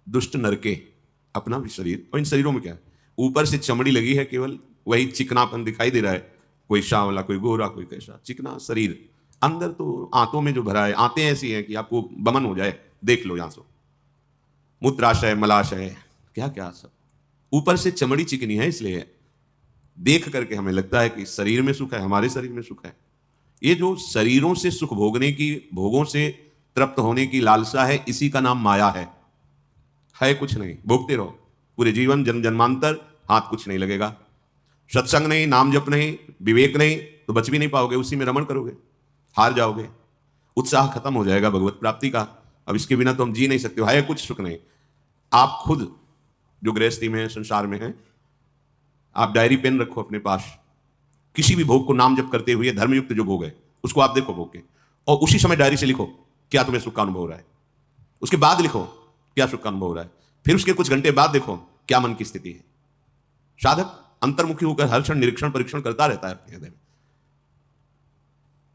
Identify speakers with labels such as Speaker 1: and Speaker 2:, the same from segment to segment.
Speaker 1: दुष्ट नरके, अपना भी शरीर। और इन शरीरों में क्या है, ऊपर से चमड़ी लगी है, केवल वही चिकनापन दिखाई दे रहा है, कोई सांवला, कोई गोरा, कोई कैसा, चिकना शरीर। अंदर तो आंतों में जो भरा है, आंतें ऐसी हैं कि आपको बमन हो जाए, देख लो यहां से। मूत्राशय, मलाशय, क्या क्या सब। ऊपर से चमड़ी चिकनी है, इसलिए देख करके हमें लगता है कि शरीर में सुख है, हमारे शरीर में सुख है। ये जो शरीरों से सुख भोगने की, भोगों से तृप्त होने की लालसा है, इसी का नाम माया है कुछ नहीं। भोगते रहो पूरे जीवन, जन्म जन्मांतर, हाथ कुछ नहीं लगेगा। सत्संग नहीं, नाम जप नहीं, विवेक नहीं, तो बच भी नहीं पाओगे, उसी में रमण करोगे, हार जाओगे, उत्साह खत्म हो जाएगा भगवत प्राप्ति का। अब इसके बिना तो हम जी नहीं सकते, है कुछ सुख नहीं। आप खुद जो गृहस्थी में है, संसार में है, आप डायरी पेन रखो अपने पास, किसी भी भोग को नाम जप करते हुए, धर्मयुक्त जो भोग है उसको आप देखो भोग के, और उसी समय डायरी से लिखो क्या तुम्हें सुख का अनुभव हो रहा है। उसके बाद लिखो क्या सुख का अनुभव हो रहा है। फिर उसके कुछ घंटे बाद देखो क्या मन की स्थिति है। साधक अंतर्मुखी होकर हर क्षण निरीक्षण परीक्षण करता रहता है अपने हृदय में।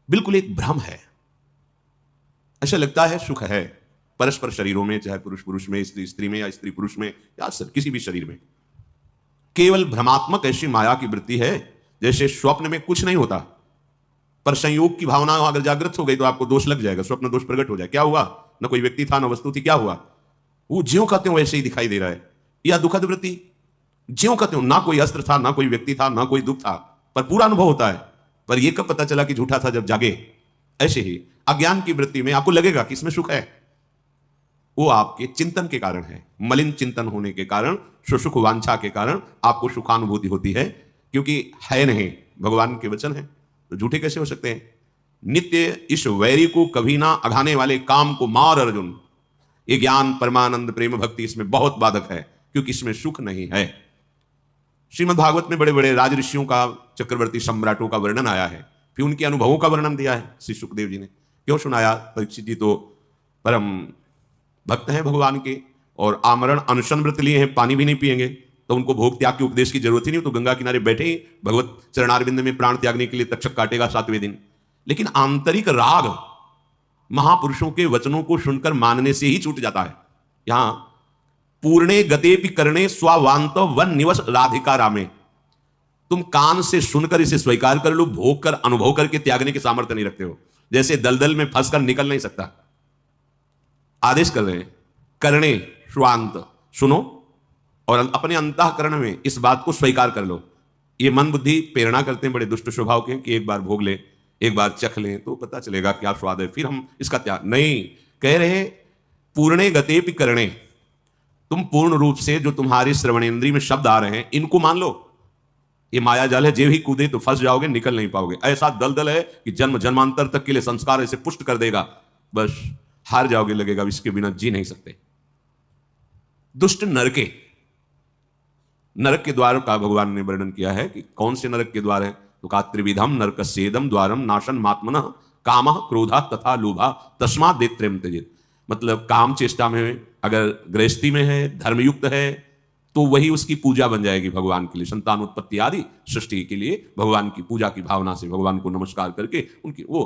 Speaker 1: बिल्कुल एक भ्रम है, ऐसा लगता है सुख है परस्पर शरीरों में, चाहे पुरुष पुरुष में, स्त्री स्त्री में, या स्त्री पुरुष में, या किसी भी शरीर में। केवल भ्रमात्मक ऐसी माया की वृत्ति है, जैसे स्वप्न में कुछ नहीं होता, पर संयोग की भावना अगर जागृत हो गई तो आपको दोष लग जाएगा, स्वप्न दोष प्रकट हो जाए। क्या हुआ, न कोई व्यक्ति था, न वस्तु थी, क्या हुआ, वो ज्यों कहते हो वैसे ही दिखाई दे रहा है। या दुखद वृत्ति, ज्यों कहते हो, ना कोई अस्त्र था, ना कोई व्यक्ति था, ना कोई दुख था, पर पूरा अनुभव होता है। पर यह कब पता चला कि झूठा था, जब जागे। ऐसे ही अज्ञान की वृत्ति में आपको लगेगा कि इसमें सुख है, वो आपके चिंतन के कारण है, मलिन चिंतन होने के कारण, सुसुख वांछा के कारण आपको सुखानुभूति होती है, क्योंकि है नहीं, भगवान के वचन है, तो झूठे कैसे हो सकते हैं। नित्य इस वैरी को कभी ना अघाने वाले काम को मार अर्जुन, ये ज्ञान परमानंद प्रेम भक्ति इसमें बहुत बाधक है, क्योंकि इसमें सुख नहीं है। श्रीमद् भागवत में बड़े बड़े राज ऋषियों का, चक्रवर्ती सम्राटों का वर्णन आया है, फिर उनके अनुभवों का वर्णन दिया है श्री सुखदेव जी ने। क्यों सुनाया, परीक्षित जी तो परम भक्त हैं भगवान के, और आमरण अनशन व्रत लिए हैं, पानी भी नहीं पिएंगे, तो उनको भोग त्याग के उपदेश की जरूरत ही नहीं, तो गंगा किनारे बैठे ही भगवत चरणारविंद में प्राण त्यागने के लिए तक्षक काटेगा 7वें दिन। लेकिन आंतरिक राग महापुरुषों के वचनों को सुनकर मानने से ही छूट जाता है। यहां पूर्णे गतेपि करणे स्वावांत वन निवस राधिका रामे, तुम कान से सुनकर इसे स्वीकार कर लो, भोग कर अनुभव करके त्यागने के सामर्थ्य नहीं रखते हो। जैसे दलदल में फंसकर निकल नहीं सकता। आदेश कर रहे हैं, करणे स्वांत, सुनो और अपने अंतःकरण में इस बात को स्वीकार कर लो। ये मन बुद्धि प्रेरणा करते हैं बड़े दुष्ट स्वभाव के, कि एक बार भोग ले, एक बार चख लें तो पता चलेगा क्या स्वाद है, फिर हम इसका त्याग नहीं। कह रहे पूर्णे गतेपि करणे, तुम पूर्ण रूप से जो तुम्हारी श्रवणेंद्रिय में शब्द आ रहे हैं इनको मान लो। ये माया जाल है, जे भी कूदे तो फंस जाओगे, निकल नहीं पाओगे। ऐसा दलदल है कि जन्म जन्मांतर तक के लिए संस्कार ऐसे पुष्ट कर देगा, बस हार जाओगे, लगेगा इसके बिना जी नहीं सकते। दुष्ट नरके, नरक के द्वार का भगवान ने वर्णन किया है कि कौन से नरक के द्वार है, तो कहा त्रिविधम नरकस्येदम द्वारम नाशन मात्मनः कामः क्रोधः तथा लोभः तस्मात् देत्रयम् त्यजेत्। मतलब काम चेष्टा में अगर गृहस्थी में है, धर्मयुक्त है, तो वही उसकी पूजा बन जाएगी भगवान के लिए, संतान उत्पत्ति आदि सृष्टि के लिए भगवान की पूजा की भावना से भगवान को नमस्कार करके उनकी वो।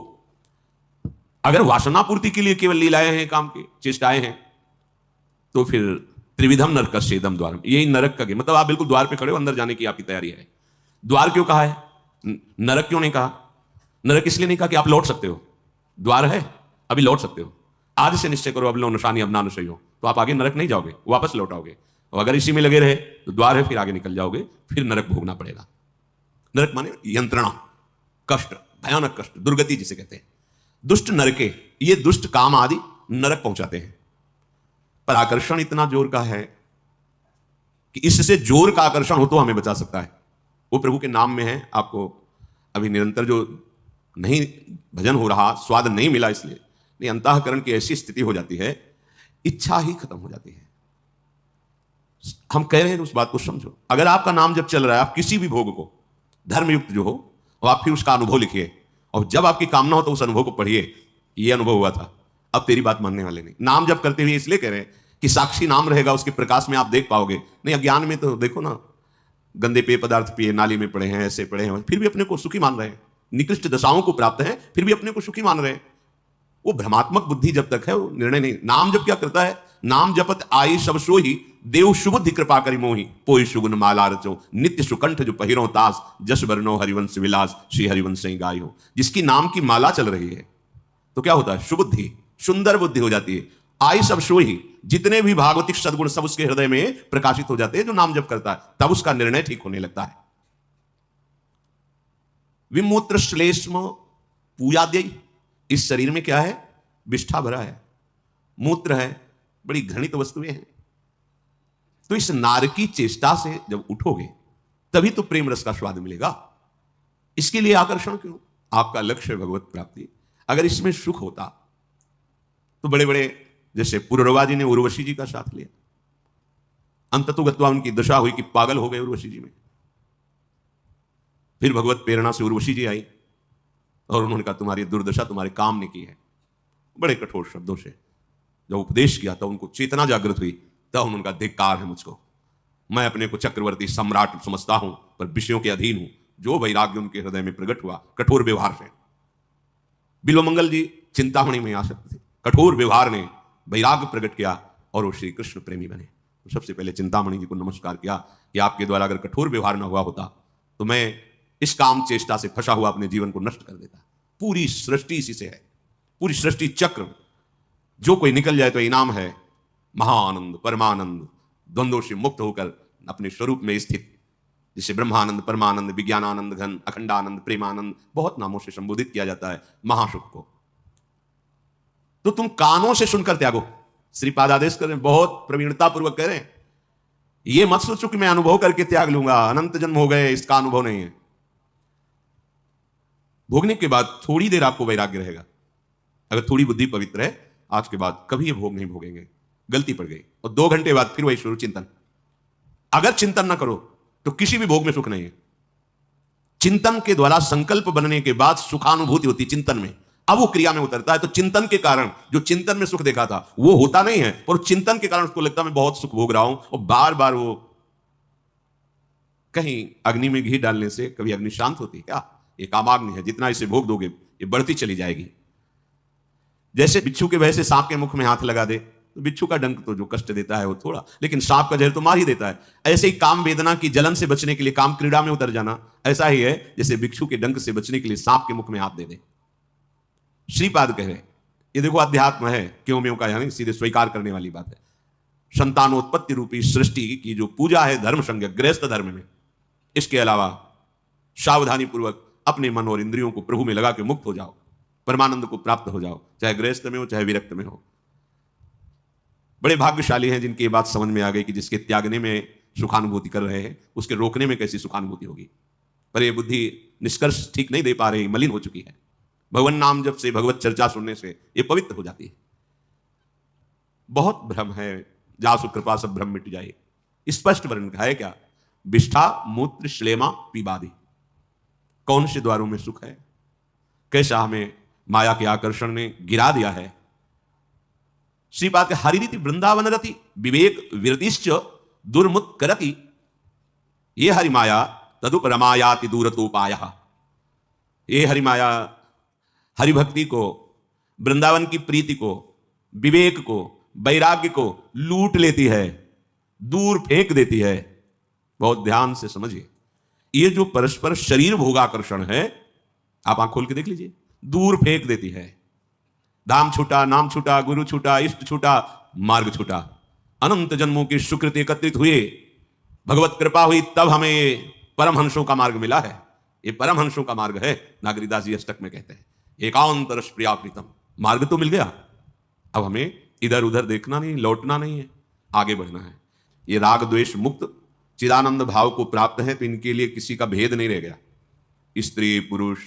Speaker 1: अगर वासनापूर्ति के लिए केवल लीलाएं हैं, काम की चेष्टाएं हैं, तो फिर त्रिविधम नरकस्येदम द्वारम, यही नरक का, मतलब आप बिल्कुल द्वार पे खड़े हो, अंदर जाने की आपकी तैयारी है। द्वार क्यों कहा है, नरक क्यों नहीं कहा? नरक इसलिए नहीं कहा कि आप लौट सकते हो, द्वार है अभी लौट सकते हो। आज से निश्चय करो, अब लो नशानी अब ना नशई हो, तो आप आगे नरक नहीं जाओगे, वापस लौट आओगे। और अगर इसी में लगे रहे तो द्वार है, फिर आगे निकल जाओगे, फिर नरक भोगना पड़ेगा। नरक माने यंत्रणा, कष्ट, भयानक कष्ट, दुर्गति जिसे कहते हैं। दुष्ट नरके, ये दुष्ट काम आदि नरक पहुंचाते हैं। पर आकर्षण इतना जोर का है कि इससे जोर का आकर्षण हो तो हमें बचा सकता है, वो प्रभु के नाम में है। आपको अभी निरंतर जो नहीं भजन हो रहा, स्वाद नहीं मिला, इसलिए नहीं, अंतःकरण की ऐसी स्थिति हो जाती है, इच्छा ही खत्म हो जाती है। हम कह रहे हैं उस बात को समझो। अगर आपका नाम जब चल रहा है, आप किसी भी भोग को धर्मयुक्त जो हो, और आप फिर उसका अनुभव लिखिए, और जब आपकी कामना हो तो उस अनुभव को पढ़िए, ये अनुभव हुआ था, अब तेरी बात मानने वाले नहीं। नाम जब करते हुए इसलिए कह रहे हैं कि साक्षी नाम रहेगा, उसके प्रकाश में आप देख पाओगे। नहीं, अज्ञान में तो देखो ना, गंदे पेय पदार्थ पिए, नाली में पड़े हैं, ऐसे पड़े हैं, फिर भी अपने को सुखी मान रहे हैं, निकृष्ट दशाओं को प्राप्त है, फिर भी अपने को सुखी मान रहे हैं। वो भ्रमात्मक बुद्धि जब तक है, वो निर्णय नहीं। नाम जब क्या करता है, नाम जपत आई सब सोही, देव सुबुद्धि कृपा करी मोही, पोई सुगुन माला रचो, नित्य सुकंठ जो पहिरो तास, जस बरनो हरिवंश विलास, श्री हरिवंश ही गाय हो। जिसकी नाम की माला चल रही है तो क्या होता है? सुबुद्धि, सुंदर बुद्धि हो जाती है। आई सब सोही, जितने भी भागवतिक सद्गुण सब उसके हृदय में प्रकाशित हो जाते हैं जो नाम जप करता है, तब उसका निर्णय ठीक होने लगता है। विमूत्र श्लेष्म पूयाद्यय, इस शरीर में क्या है? विष्ठा भरा है, मूत्र है, बड़ी घृणित वस्तुएं हैं। तो इस नारकी चेष्टा से जब उठोगे तभी तो प्रेम रस का स्वाद मिलेगा। इसके लिए आकर्षण क्यों? आपका लक्ष्य है भगवत प्राप्ति। अगर इसमें सुख होता तो बड़े बड़े, जैसे पुररवा जी ने उर्वशी जी का साथ लिया, अंततोगत्वा उनकी दशा हुई कि पागल हो गए उर्वशी जी में। फिर भगवत प्रेरणा से उर्वशी जी आई और उन्होंने कहा तुम्हारी दुर्दशा तुम्हारे काम ने की है। बड़े कठोर शब्दों से जब उपदेश किया तो उनको चेतना जागृत हुई, तब उन्होंने कहा धिक्कार है मुझको, मैं अपने को चक्रवर्ती सम्राट समझता हूं पर विषयों के अधीन हूं। जो वैराग्य उनके हृदय में प्रकट हुआ कठोर व्यवहार से। बिल्वमंगल जी चिंतामणि में आ सकते थे, कठोर व्यवहार ने वैराग्य प्रकट किया और वो श्री कृष्ण प्रेमी बने। तो सबसे पहले चिंतामणि जी को नमस्कार किया कि आपके द्वारा अगर कठोर व्यवहार न हुआ होता तो मैं इस काम चेष्टा से फंसा हुआ अपने जीवन को नष्ट कर देता। पूरी सृष्टि इसी से है, पूरी सृष्टि चक्र। जो कोई निकल जाए तो इनाम है महाआनंद, परमानंद, द्वंद्वों से मुक्त होकर अपने स्वरूप में स्थित, जिसे ब्रह्मानंद, परमानंद, विज्ञानानंद घन, अखंडानंद, प्रेमानंद, बहुत नामों से संबोधित किया जाता है महासुख को। तो तुम कानों से सुनकर त्यागो। श्रीपाद आदेश कर रहे हैं, बहुत प्रवीणता पूर्वक कह रहे हैं, ये मत सोचो कि मैं अनुभव करके त्याग लूंगा, अनंत जन्म हो गए, इसका अनुभव नहीं है। भोगने के बाद थोड़ी देर आपको वैराग्य रहेगा। अगर थोड़ी बुद्धि पवित्र है, आज के बाद कभी ये भोग नहीं भोगेंगे, गलती पड़ गई, और 2 घंटे बाद फिर वही शुरू चिंतन। अगर चिंतन ना करो तो किसी भी भोग में सुख नहीं है। चिंतन के द्वारा संकल्प बनने के बाद सुखानुभूति होती चिंतन में, अब वो क्रिया में उतरता है। तो चिंतन के कारण जो चिंतन में सुख देखा था वो होता नहीं है, और चिंतन के कारण उसको लगता है मैं बहुत सुख भोग रहा हूं, और बार बार वो कहीं अग्नि में घी डालने से कभी अग्नि शांत होती है क्या? ये कामाग्नि है, जितना इसे भोग दोगे ये बढ़ती चली जाएगी। जैसे बिच्छू के भय से सांप के मुख में हाथ लगा दे तो बिच्छू का डंक तो जो कष्ट देता है वो थोड़ा, लेकिन सांप का जहर तो मार ही देता है। ऐसे ही काम वेदना की जलन से बचने के लिए काम क्रीड़ा में उतर जाना ऐसा ही है जैसे बिच्छू के डंक से बचने के लिए सांप के मुख में हाथ दे दे। श्रीपाद कह रहे ये देखो अध्यात्म है, क्यों म्यों का यानी सीधे स्वीकार करने वाली बात है। संतानोत्पत्ति रूपी सृष्टि की जो पूजा है धर्म संज्ञक गृहस्थ धर्म में, इसके अलावा सावधानी पूर्वक अपने मन और इंद्रियों को प्रभु में लगा के मुक्त हो जाओ, परमानंद को प्राप्त हो जाओ, चाहे गृहस्थ में हो चाहे विरक्त में हो। बड़े भाग्यशाली हैं जिनकी ये बात समझ में आ गई कि जिसके त्यागने में सुखानुभूति कर रहे हैं उसके रोकने में कैसी सुखानुभूति होगी। पर ये बुद्धि निष्कर्ष ठीक नहीं दे पा रही, मलिन हो चुकी है। भगवान नाम जब से, भगवत चर्चा सुनने से ये पवित्र हो जाती है। बहुत भ्रम है, जासु कृपा सब भ्रम मिट जाए। स्पष्ट वर्णन है क्या? विष्ठा मूत्र श्लेमा पीबादि। कौन से द्वारों में सुख है, कैसा हमें माया के आकर्षण ने गिरा दिया है। श्रीपाद के हरि रीति वृंदावन रति विवेक विरतिश्च दुर्मुत करति, ये हरि माया तदुप रमायाति दूरतोपायः। ये हरि माया हरि भक्ति को, वृंदावन की प्रीति को, विवेक को, वैराग्य को लूट लेती है, दूर फेंक देती है। बहुत ध्यान से समझिए, ये जो परस्पर शरीर भोगाकर्षण है, आप आंख खोल के देख लीजिए, दूर फेंक देती है। धाम छूटा, नाम छूटा, गुरु छूटा, इष्ट छूटा, मार्ग छूटा। अनंत जन्मों की सुकृति एकत्रित हुए, भगवत कृपा हुई, तब हमें ये परमहंसों का मार्ग मिला है। ये परमहंसों का मार्ग है। नागरीदास जी अष्टक में कहते हैं एकांत रस प्रिया प्रीतम। मार्ग तो मिल गया, अब हमें इधर उधर देखना नहीं, लौटना नहीं है, आगे बढ़ना है। ये राग द्वेष मुक्त चिदानंद भाव को प्राप्त है तो इनके लिए किसी का भेद नहीं रह गया। स्त्री पुरुष,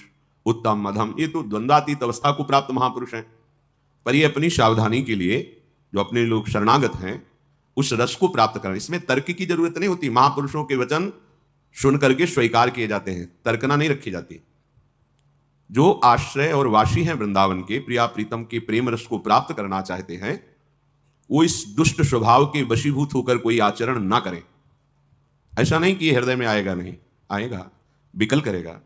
Speaker 1: उत्तम अधम, ये तो द्वंद्वातीत अवस्था को प्राप्त महापुरुष हैं। पर ये अपनी सावधानी के लिए जो अपने लोग शरणागत हैं उस रस को प्राप्त करना, इसमें तर्क की जरूरत नहीं होती। महापुरुषों के वचन सुन करके स्वीकार किए जाते हैं, तर्कना नहीं रखी जाती। जो आश्रय और वासी हैं वृंदावन के, प्रिया प्रीतम के प्रेम रस को प्राप्त करना चाहते हैं, वो इस दुष्ट स्वभाव के वशीभूत होकर कोई आचरण ना करें। ऐसा नहीं कि हृदय में आएगा, नहीं आएगा, विकल करेगा।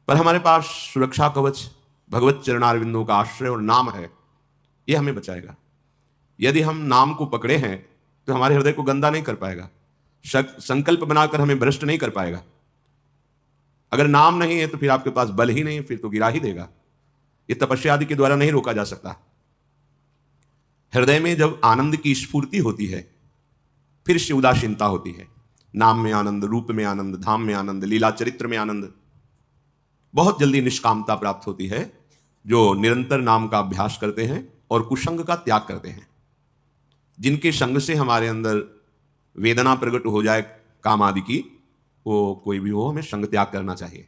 Speaker 1: पर हमारे पास सुरक्षा कवच भगवत चरणारविंदों का आश्रय और नाम है, ये हमें बचाएगा। यदि हम नाम को पकड़े हैं तो हमारे हृदय को गंदा नहीं कर पाएगा, संकल्प बनाकर हमें भ्रष्ट नहीं कर पाएगा। अगर नाम नहीं है तो फिर आपके पास बल ही नहीं, फिर तो गिरा ही देगा। ये तपस्या आदि के द्वारा नहीं रोका जा सकता। हृदय में जब आनंद की स्फूर्ति होती है फिर से उदासीनता होती है। नाम में आनंद, रूप में आनंद, धाम में आनंद, लीला चरित्र में आनंद। बहुत जल्दी निष्कामता प्राप्त होती है जो निरंतर नाम का अभ्यास करते हैं और कुसंग का त्याग करते हैं। जिनके संग से हमारे अंदर वेदना प्रकट हो जाए काम आदि की, वो कोई भी हो, हमें संग त्याग करना चाहिए।